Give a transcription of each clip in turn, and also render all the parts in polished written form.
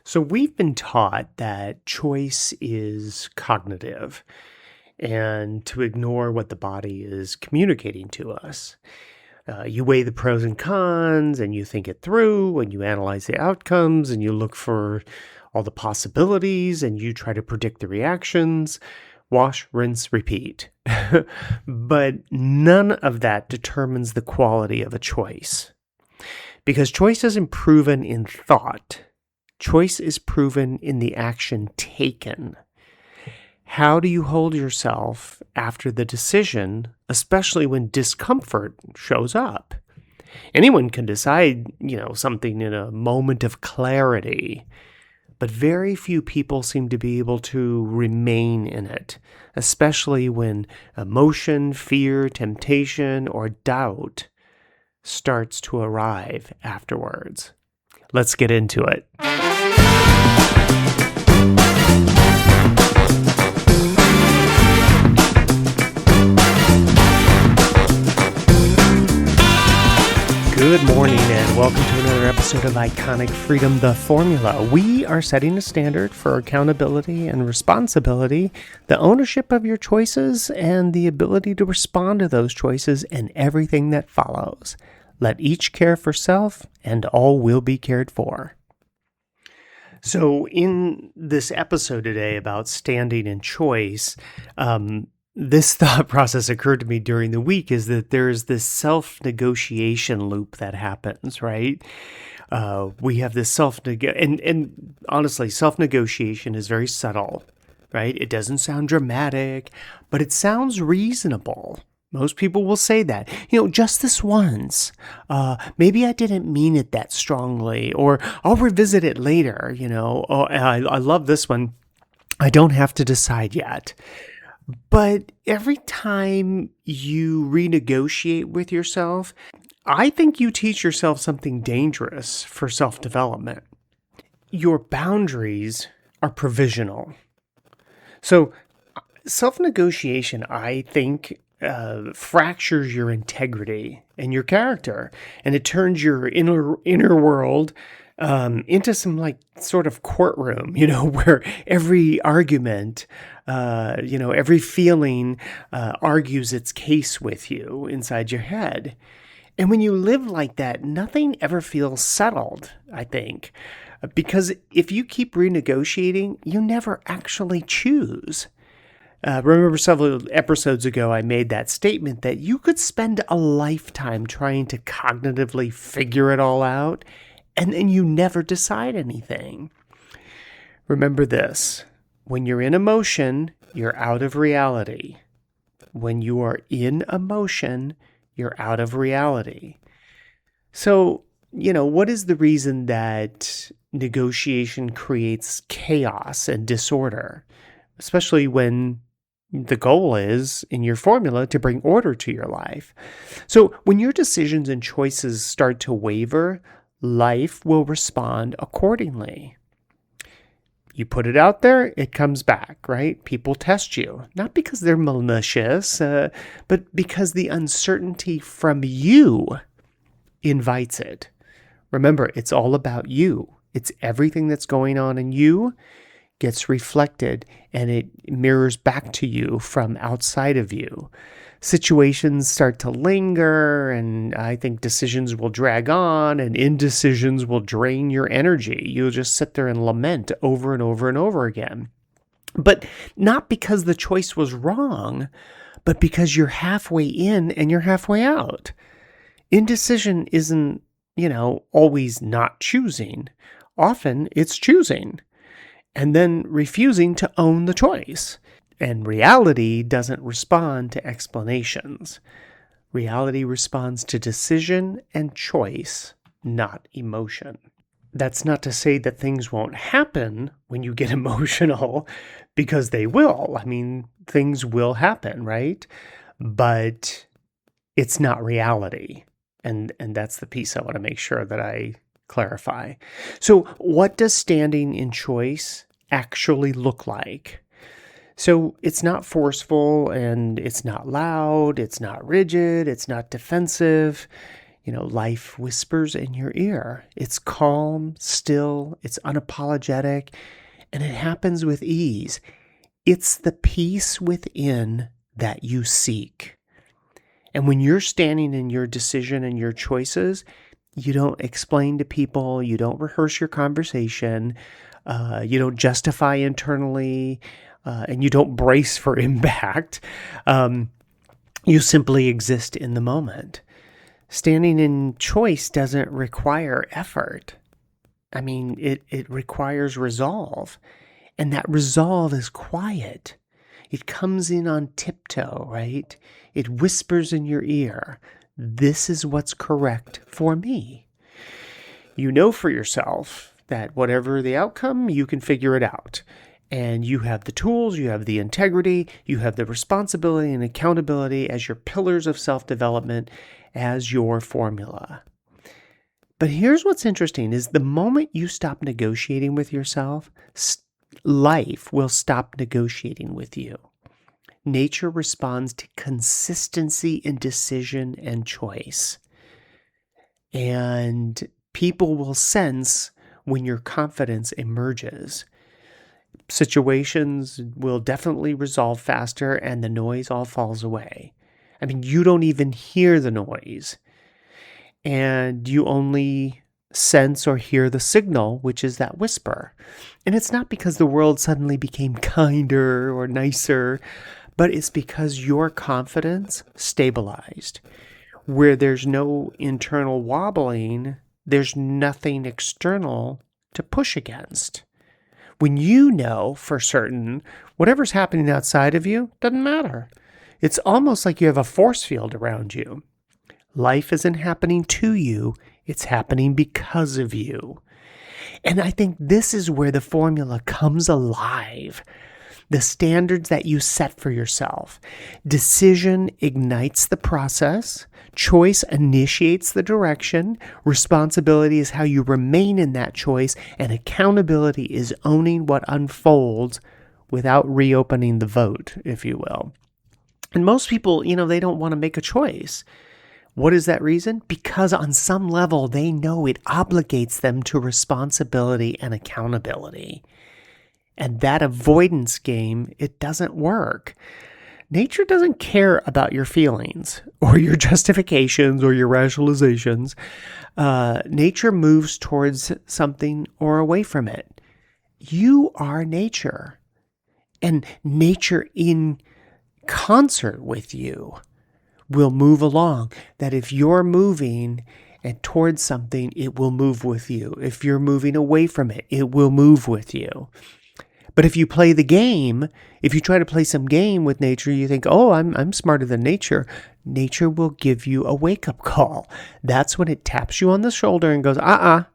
So we've been taught that choice is cognitive and to ignore what the body is communicating to us. You weigh the pros and cons and you think it through and you analyze the outcomes and you look for all the possibilities and you try to predict the reactions. Wash, rinse, repeat. But none of that determines the quality of a choice because choice isn't proven in thought. Choice is proven in the action taken. How do you hold yourself after the decision, especially when discomfort shows up? Anyone can decide, something in a moment of clarity, but very few people seem to be able to remain in it, especially when emotion, fear, temptation, or doubt starts to arrive afterwards. Let's get into it. Good morning and welcome to another episode of Iconic Freedom, the Formula. We are setting a standard for accountability and responsibility, the ownership of your choices, and the ability to respond to those choices and everything that follows. Let each care for self, and all will be cared for. So in this episode today about standing in choice, this thought process occurred to me during the week is that there's this self-negotiation loop that happens, right? We have this and honestly, self-negotiation is very subtle, right? It doesn't sound dramatic, but it sounds reasonable. Most people will say that, just this once, maybe I didn't mean it that strongly, or I'll revisit it later, I love this one. I don't have to decide yet. But every time you renegotiate with yourself, I think you teach yourself something dangerous for self-development. Your boundaries are provisional. So self-negotiation, I think, fractures your integrity and your character, and it turns your inner world into some sort of courtroom, where every argument, every feeling argues its case with you inside your head. And when you live like that, nothing ever feels settled, I think, because if you keep renegotiating, you never actually choose. Remember several episodes ago, I made that statement that you could spend a lifetime trying to cognitively figure it all out, and then you never decide anything. Remember this: when you're in emotion, you're out of reality. When you are in emotion, you're out of reality. So, what is the reason that negotiation creates chaos and disorder, especially when the goal is, in your formula, to bring order to your life? So when your decisions and choices start to waver, life will respond accordingly. You put it out there, it comes back, right? People test you, not because they're malicious, but because the uncertainty from you invites it. Remember, it's all about you. It's everything that's going on in you gets reflected and it mirrors back to you from outside of you. Situations start to linger, and I think decisions will drag on, and indecisions will drain your energy. You'll just sit there and lament over and over and over again. But not because the choice was wrong, but because you're halfway in and you're halfway out. Indecision isn't, always not choosing. Often it's choosing and then refusing to own the choice. And reality doesn't respond to explanations. Reality responds to decision and choice, not emotion. That's not to say that things won't happen when you get emotional, because they will. I mean, things will happen, right? But it's not reality. And that's the piece I want to make sure that I clarify. So what does standing in choice actually look like? So it's not forceful, and it's not loud, it's not rigid, it's not defensive. Life whispers in your ear. It's calm, still, it's unapologetic, and it happens with ease. It's the peace within that you seek. And when you're standing in your decision and your choices, you don't explain to people, you don't rehearse your conversation, you don't justify internally, and you don't brace for impact. You simply exist in the moment. Standing in choice doesn't require effort. It requires resolve. And that resolve is quiet. It comes in on tiptoe, right? It whispers in your ear, this is what's correct for me. You know for yourself that whatever the outcome, you can figure it out. And you have the tools, you have the integrity, you have the responsibility and accountability as your pillars of self-development, as your formula. But here's what's interesting is the moment you stop negotiating with yourself, life will stop negotiating with you. Nature responds to consistency in decision and choice. And people will sense when your confidence emerges. Situations will definitely resolve faster and the noise all falls away. You don't even hear the noise. And you only sense or hear the signal, which is that whisper. And it's not because the world suddenly became kinder or nicer, but it's because your confidence stabilized. Where there's no internal wobbling, there's nothing external to push against. When you know for certain whatever's happening outside of you doesn't matter. It's almost like you have a force field around you. Life isn't happening to you, it's happening because of you. And I think this is where the formula comes alive. The standards that you set for yourself. Decision ignites the process. Choice initiates the direction. Responsibility is how you remain in that choice. And accountability is owning what unfolds without reopening the vote, if you will. And most people, they don't want to make a choice. What is that reason? Because on some level, they know it obligates them to responsibility and accountability. And that avoidance game, it doesn't work. Nature doesn't care about your feelings or your justifications or your rationalizations. Nature moves towards something or away from it. You are nature. And nature in concert with you will move along. That if you're moving and towards something, it will move with you. If you're moving away from it, it will move with you. But if you play the game, if you try to play some game with nature, you think, oh, I'm smarter than nature. Nature will give you a wake-up call. That's when it taps you on the shoulder and goes, And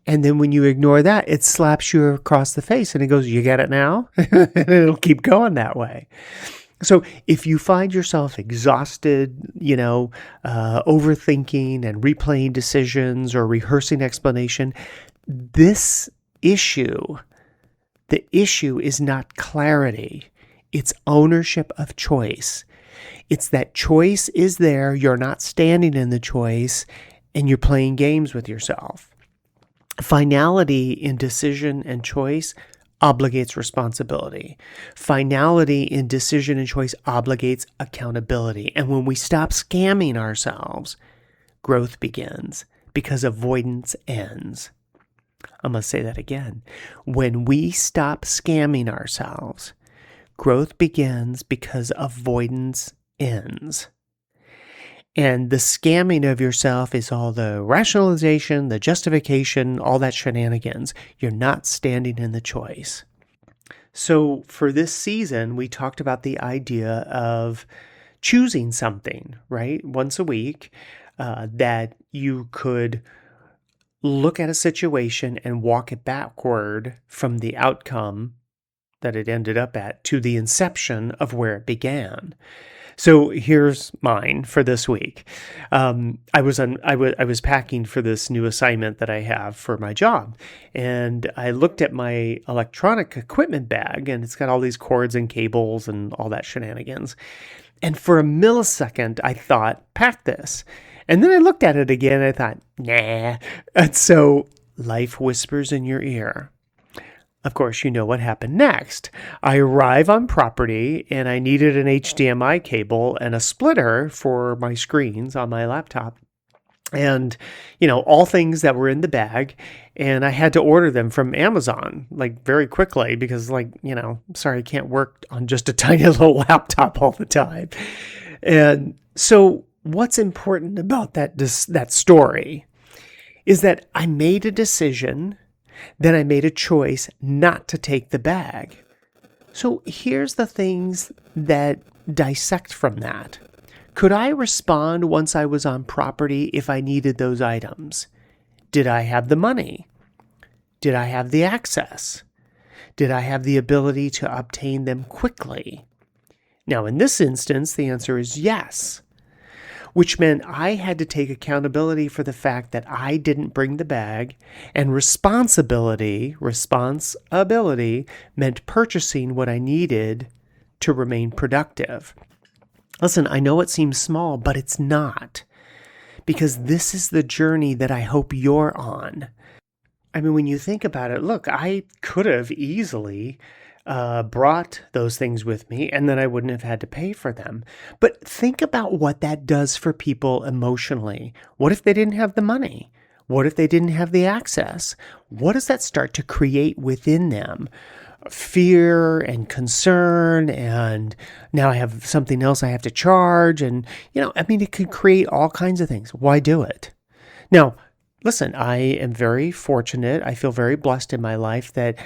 then when you ignore that, it slaps you across the face and it goes, you get it now? And it'll keep going that way. So if you find yourself exhausted, overthinking and replaying decisions or rehearsing explanation, the issue is not clarity. It's ownership of choice. It's that choice is there, you're not standing in the choice, and you're playing games with yourself. Finality in decision and choice obligates responsibility. Finality in decision and choice obligates accountability. And when we stop scamming ourselves, growth begins because avoidance ends. I'm going to say that again. When we stop scamming ourselves, growth begins because avoidance ends. And the scamming of yourself is all the rationalization, the justification, all that shenanigans. You're not standing in the choice. So for this season, we talked about the idea of choosing something, right? Once a week, that you could look at a situation and walk it backward from the outcome that it ended up at to the inception of where it began. So here's mine for this week. I was packing for this new assignment that I have for my job, and I looked at my electronic equipment bag, and it's got all these cords and cables and all that shenanigans. And for a millisecond, I thought, pack this. And then I looked at it again and I thought, nah. And so life whispers in your ear. Of course, you know what happened next. I arrive on property and I needed an HDMI cable and a splitter for my screens on my laptop. And, all things that were in the bag. And I had to order them from Amazon, very quickly because, sorry, I can't work on just a tiny little laptop all the time. And so what's important about that story is that I made a decision, then I made a choice not to take the bag. So here's the things that dissect from that. Could I respond once I was on property if I needed those items? Did I have the money? Did I have the access? Did I have the ability to obtain them quickly? Now, in this instance, the answer is yes, which meant I had to take accountability for the fact that I didn't bring the bag, and responsibility meant purchasing what I needed to remain productive. Listen, I know it seems small, but it's not, because this is the journey that I hope you're on. I mean, when you think about it, look, I could have easily brought those things with me and then I wouldn't have had to pay for them. But think about what that does for people emotionally. What if they didn't have the money? What if they didn't have the access? What does that start to create within them? Fear and concern, and now I have something else I have to charge. And, it could create all kinds of things. Why do it? Now, listen, I am very fortunate. I feel very blessed in my life that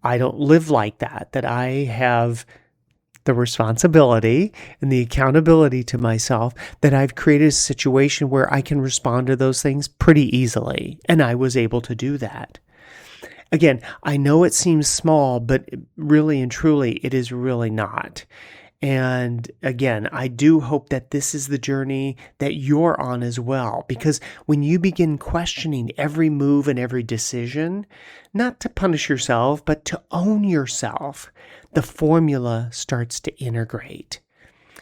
I don't live like that I have the responsibility and the accountability to myself, that I've created a situation where I can respond to those things pretty easily. And I was able to do that. Again, I know it seems small, but really and truly, it is really not. And again, I do hope that this is the journey that you're on as well, because when you begin questioning every move and every decision, not to punish yourself, but to own yourself, the formula starts to integrate.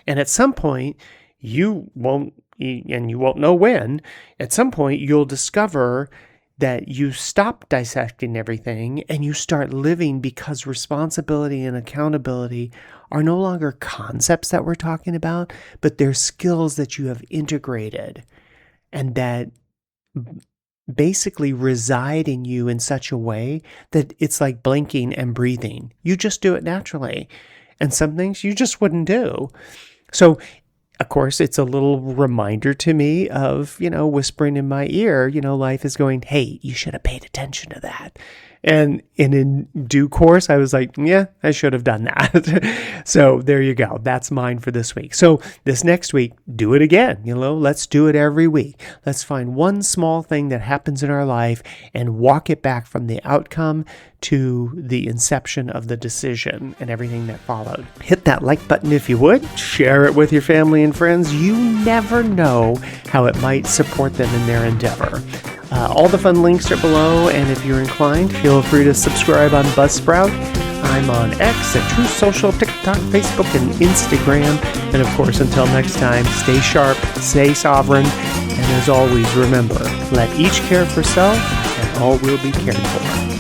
And at some point, you won't know when, at some point, you'll discover that you stop dissecting everything and you start living, because responsibility and accountability are no longer concepts that we're talking about, but they're skills that you have integrated and that basically reside in you in such a way that it's like blinking and breathing. You just do it naturally. And some things you just wouldn't do. So of course, it's a little reminder to me of, whispering in my ear, life is going, hey, you should have paid attention to that. And in due course, I was like, yeah, I should have done that. So there you go. That's mine for this week. So this next week, do it again. Let's do it every week. Let's find one small thing that happens in our life and walk it back from the outcome to the inception of the decision and everything that followed. Hit that like button if you would. Share it with your family and friends. You never know how it might support them in their endeavor. All the fun links are below, and if you're inclined, feel free to subscribe on Buzzsprout. I'm on X, at Truth Social, TikTok, Facebook, and Instagram. And of course, until next time, stay sharp, stay sovereign, and as always, remember, let each care for self, and all will be cared for.